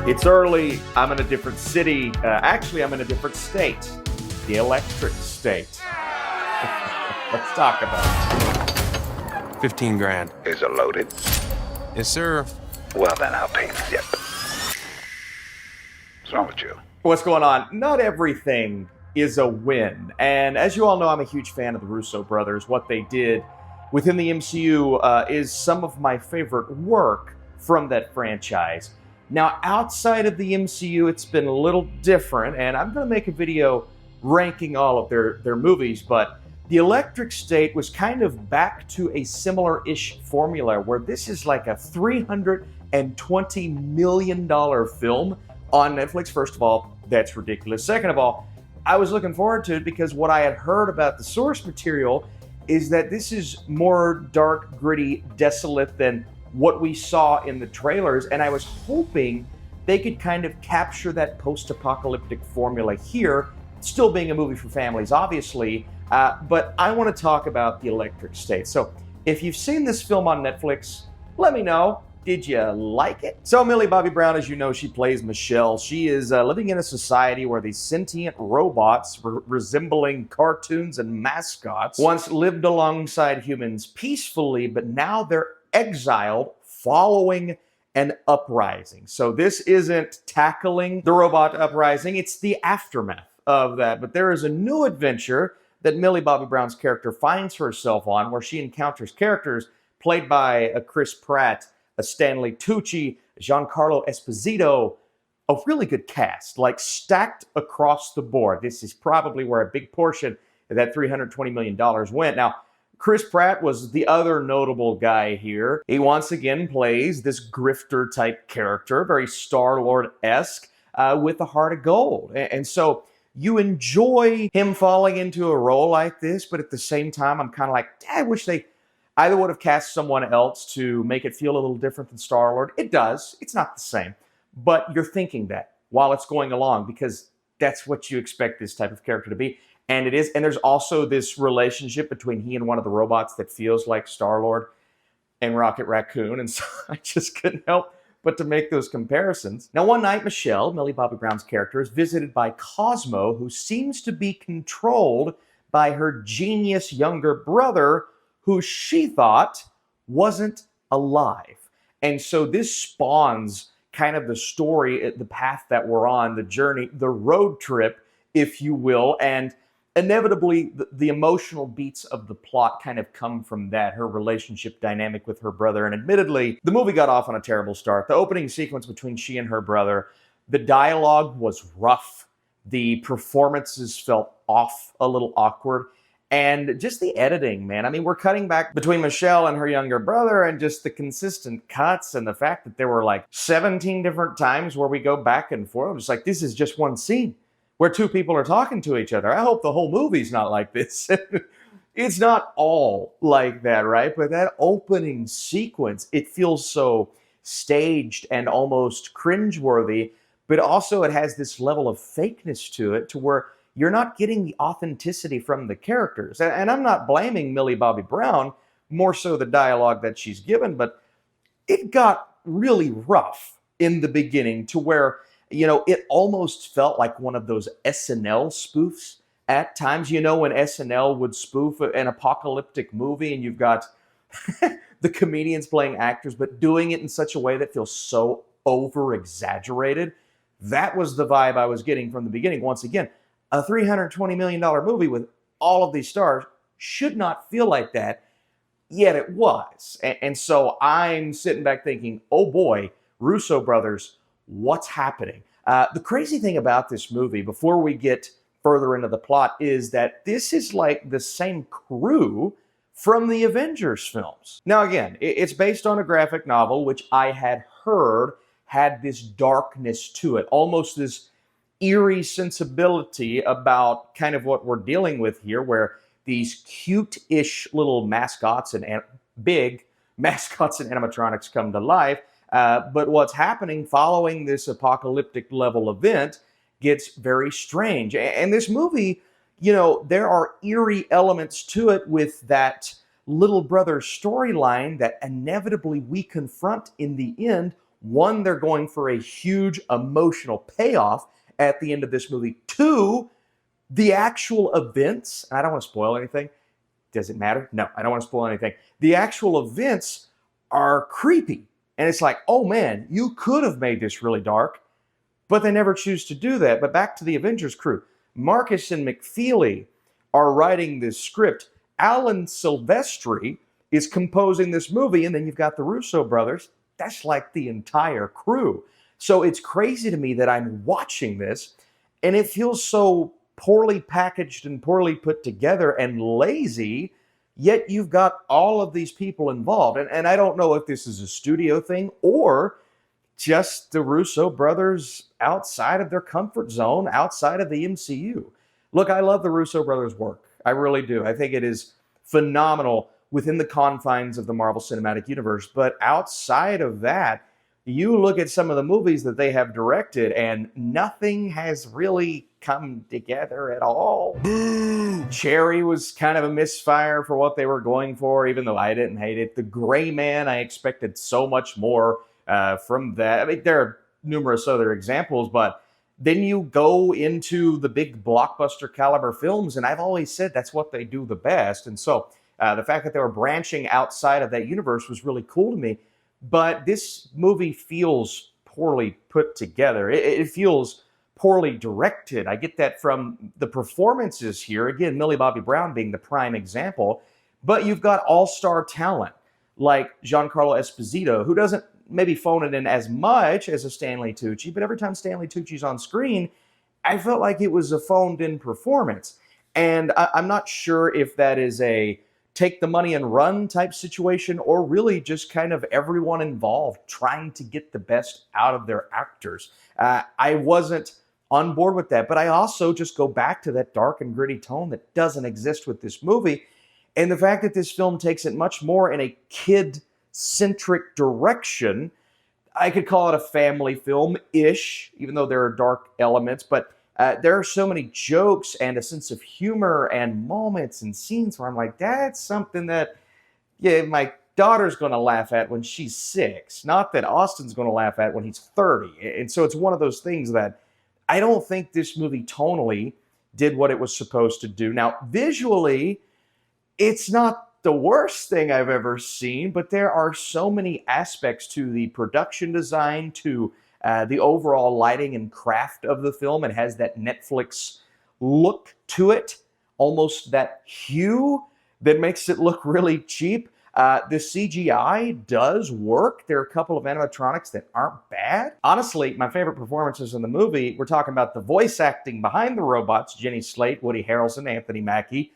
It's early. I'm in a different city. Actually, I'm in a different state. The electric state. Let's talk about it. 15 grand. Is it loaded? Yes, sir. Well, then I'll pay the tip. What's wrong with you? What's going on? Not everything is a win. And as you all know, I'm a huge fan of the Russo Brothers. What they did within the MCU is some of my favorite work from that franchise. Now, outside of the MCU, it's been a little different, and I'm going to make a video ranking all of their movies, but The Electric State was kind of back to a similar-ish formula, where this is like a $320 million film on Netflix. First of all, that's ridiculous. Second of all, I was looking forward to it because what I had heard about the source material is that this is more dark, gritty, desolate than what we saw in the trailers, and I was hoping they could kind of capture that post-apocalyptic formula here, still being a movie for families, obviously, but I want to talk about The Electric State. So if you've seen this film on Netflix, let me know. Did you like it? So Millie Bobby Brown, as you know, she plays Michelle. She is living in a society where these sentient robots resembling cartoons and mascots once lived alongside humans peacefully, but now they're exiled following an uprising. So this isn't tackling the robot uprising, it's the aftermath of that. But there is a new adventure that Millie Bobby Brown's character finds herself on, where she encounters characters played by a Chris Pratt, a Stanley Tucci, Giancarlo Esposito, a really good cast, like stacked across the board. This is probably where a big portion of that $320 million went. Now, Chris Pratt was the other notable guy here. He once again plays this grifter-type character, very Star-Lord-esque, with a heart of gold. And so you enjoy him falling into a role like this, but at the same time, I'm kind of like, I wish they either would have cast someone else to make it feel a little different than Star-Lord. It does. It's not the same. But you're thinking that while it's going along, because that's what you expect this type of character to be. And it is. And there's also this relationship between he and one of the robots that feels like Star-Lord and Rocket Raccoon. And so I just couldn't help but to make those comparisons. Now, one night, Michelle, Millie Bobby Brown's character, is visited by Cosmo, who seems to be controlled by her genius younger brother, who she thought wasn't alive. And so this spawns kind of the story, the path that we're on, the journey, the road trip, if you will. And inevitably, the emotional beats of the plot kind of come from that, her relationship dynamic with her brother. And admittedly, the movie got off on a terrible start. The opening sequence between she and her brother, the dialogue was rough. The performances felt off, a little awkward. And just the editing, man. I mean, we're cutting back between Michelle and her younger brother, and just the consistent cuts and the fact that there were like 17 different times where we go back and forth. I'm just like, this is just one scene where two people are talking to each other. I hope the whole movie's not like this. It's not all like that, right? But that opening sequence, it feels so staged and almost cringeworthy, but also it has this level of fakeness to it, to where you're not getting the authenticity from the characters. And I'm not blaming Millie Bobby Brown, more so the dialogue that she's given, but it got really rough in the beginning, to where, you know, it almost felt like one of those SNL spoofs at times. You know, when SNL would spoof an apocalyptic movie and you've got the comedians playing actors, but doing it in such a way that feels so over-exaggerated. That was the vibe I was getting from the beginning. Once again, a $320 million movie with all of these stars should not feel like that, yet it was. And so I'm sitting back thinking, oh boy, Russo Brothers, what's happening? The crazy thing about this movie, before we get further into the plot, is that this is like the same crew from the Avengers films. Now again, it's based on a graphic novel, which I had heard had this darkness to it, almost this eerie sensibility about kind of what we're dealing with here, where these cute-ish little mascots and big mascots and animatronics come to life. But what's happening following this apocalyptic level event gets very strange. And this movie, you know, there are eerie elements to it with that little brother storyline that inevitably we confront in the end One, they're going for a huge emotional payoff at the end of this movie. Two, the actual events, and I don't want to spoil anything. Does it matter? No, I don't want to spoil anything. The actual events are creepy. And it's like, oh man, you could have made this really dark, but they never choose to do that. But back to the Avengers crew. Marcus and McFeely are writing this script. Alan Silvestri is composing this movie, and then you've got the Russo brothers. That's like the entire crew. So it's crazy to me that I'm watching this, and it feels so poorly packaged and poorly put together and lazy, yet you've got all of these people involved. And I don't know if this is a studio thing or just the Russo brothers outside of their comfort zone, outside of the MCU. Look, I love the Russo brothers' work. I really do. I think it is phenomenal within the confines of the Marvel Cinematic Universe. But outside of that, you look at some of the movies that they have directed, and nothing has really come together at all. Boo! Cherry was kind of a misfire for what they were going for, even though I didn't hate it. The Gray Man, I expected so much more from that. I mean, there are numerous other examples, but then you go into the big blockbuster caliber films, and I've always said that's what they do the best. And so the fact that they were branching outside of that universe was really cool to me. But this movie feels poorly put together. It feels poorly directed. I get that from the performances here. Again, Millie Bobby Brown being the prime example. But you've got all-star talent like Giancarlo Esposito, who doesn't maybe phone it in as much as a Stanley Tucci, but every time Stanley Tucci's on screen, I felt like it was a phoned-in performance. And I'm not sure if that is a take the money and run type situation, or really just kind of everyone involved trying to get the best out of their actors. I wasn't on board with that, but I also just go back to that dark and gritty tone that doesn't exist with this movie. And the fact that this film takes it much more in a kid-centric direction. I could call it a family film-ish, even though there are dark elements, but there are so many jokes and a sense of humor and moments and scenes where I'm like, that's something that, yeah, my daughter's going to laugh at when she's 6, not that Austin's going to laugh at when he's 30. And so it's one of those things that I don't think this movie tonally did what it was supposed to do. Now, visually, it's not the worst thing I've ever seen, but there are so many aspects to the production design, to the overall lighting and craft of the film. It has that Netflix look to it, almost that hue that makes it look really cheap. The CGI does work. There are a couple of animatronics that aren't bad. Honestly, my favorite performances in the movie, we're talking about the voice acting behind the robots, Jenny Slate, Woody Harrelson, Anthony Mackie.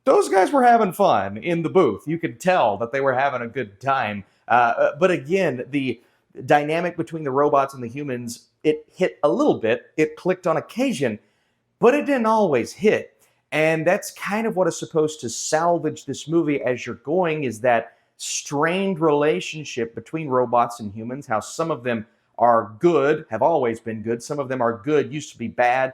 Those guys were having fun in the booth. You could tell that they were having a good time. But again, the dynamic between the robots and the humans, it hit a little bit. It clicked on occasion, but it didn't always hit. And that's kind of what is supposed to salvage this movie as you're going, is that strained relationship between robots and humans, how some of them are good, have always been good. Some of them are good, used to be bad,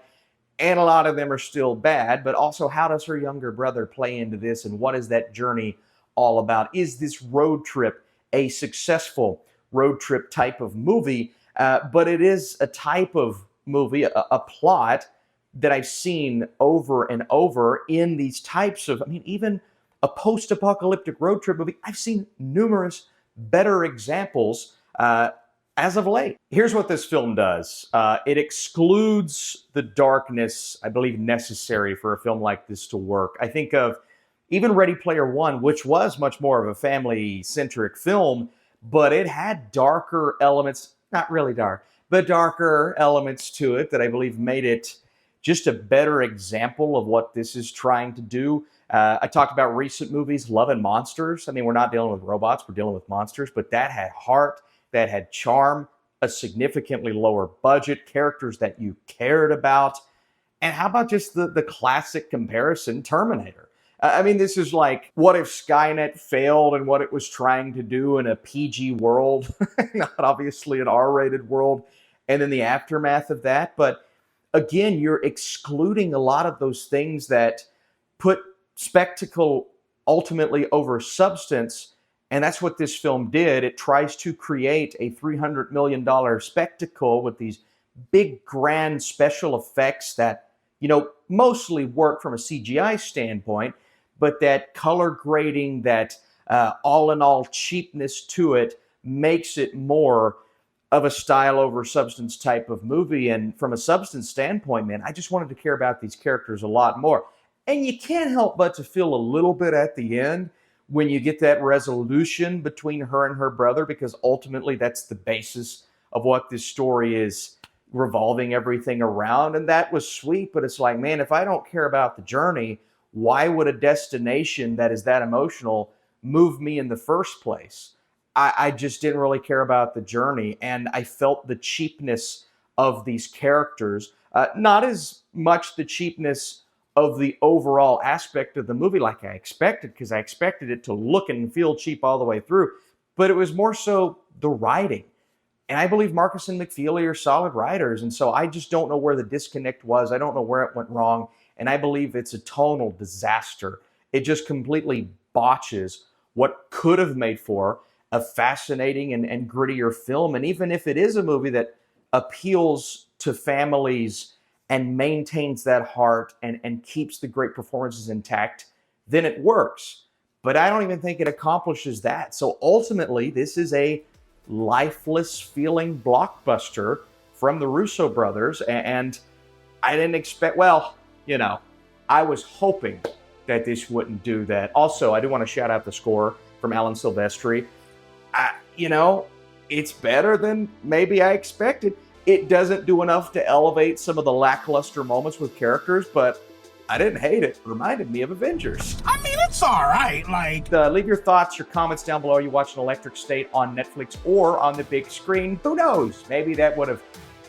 and a lot of them are still bad. But also, how does her younger brother play into this, and what is that journey all about? Is this road trip a successful road trip type of movie? But it is a type of movie, a plot that I've seen over and over in these types of, I mean, even a post-apocalyptic road trip movie. I've seen numerous better examples as of late. Here's what this film does. It excludes the darkness, I believe, necessary for a film like this to work. I think of even Ready Player One, which was much more of a family-centric film, but it had darker elements, not really dark, but darker elements to it that I believe made it just a better example of what this is trying to do. I talked about recent movies, Love and Monsters. I mean, we're not dealing with robots, we're dealing with monsters, but that had heart, that had charm, a significantly lower budget, characters that you cared about. And how about just the classic comparison, Terminator? I mean, this is like, what if Skynet failed and what it was trying to do in a PG world, not obviously an R-rated world, and then the aftermath of that. But again, you're excluding a lot of those things that put spectacle ultimately over substance, And that's what this film did. It tries to create a $300 million spectacle with these big, grand special effects that, mostly work from a CGI standpoint, but that color grading, that all in all cheapness to it makes it more of a style over substance type of movie. And from a substance standpoint, man, I just wanted to care about these characters a lot more. And you can't help but to feel a little bit at the end when you get that resolution between her and her brother, because ultimately that's the basis of what this story is revolving everything around. And that was sweet, but it's like, man, if I don't care about the journey, why would a destination that is that emotional move me in the first place? I just didn't really care about the journey, and I felt the cheapness of these characters, not as much the cheapness of the overall aspect of the movie like I expected, because I expected it to look and feel cheap all the way through, but it was more so the writing. And I believe Marcus and McFeely are solid writers, and so I just don't know where the disconnect was. I don't know where it went wrong, and I believe it's a tonal disaster. It just completely botches what could have made for a fascinating and grittier film. And even if it is a movie that appeals to families and maintains that heart and keeps the great performances intact, then it works. But I don't even think it accomplishes that. So ultimately, this is a lifeless feeling blockbuster from the Russo brothers. And I didn't expect, I was hoping that this wouldn't do that. Also, I do want to shout out the score from Alan Silvestri. It's better than maybe I expected. It doesn't do enough to elevate some of the lackluster moments with characters, but I didn't hate it. It reminded me of Avengers. I mean, it's all right. Leave your thoughts, your comments down below. Are you watching Electric State on Netflix or on the big screen? Who knows? Maybe that would have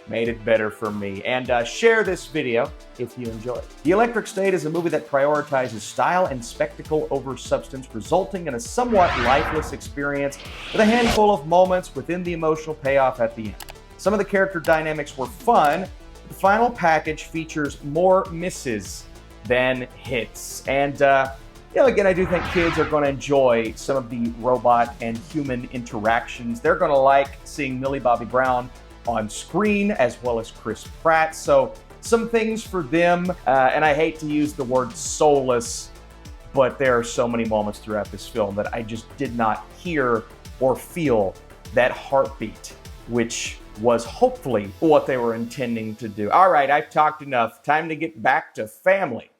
made it better for me. And share this video if you enjoy it. The Electric State is a movie that prioritizes style and spectacle over substance, resulting in a somewhat lifeless experience with a handful of moments within the emotional payoff at the end. Some of the character dynamics were fun, but the final package features more misses than hits. And again, I do think kids are going to enjoy some of the robot and human interactions. They're going to like seeing Millie Bobby Brown on screen, as well as Chris Pratt. So some things for them, and I hate to use the word soulless, but there are so many moments throughout this film that I just did not hear or feel that heartbeat, which was hopefully what they were intending to do. All right, I've talked enough. Time to get back to family.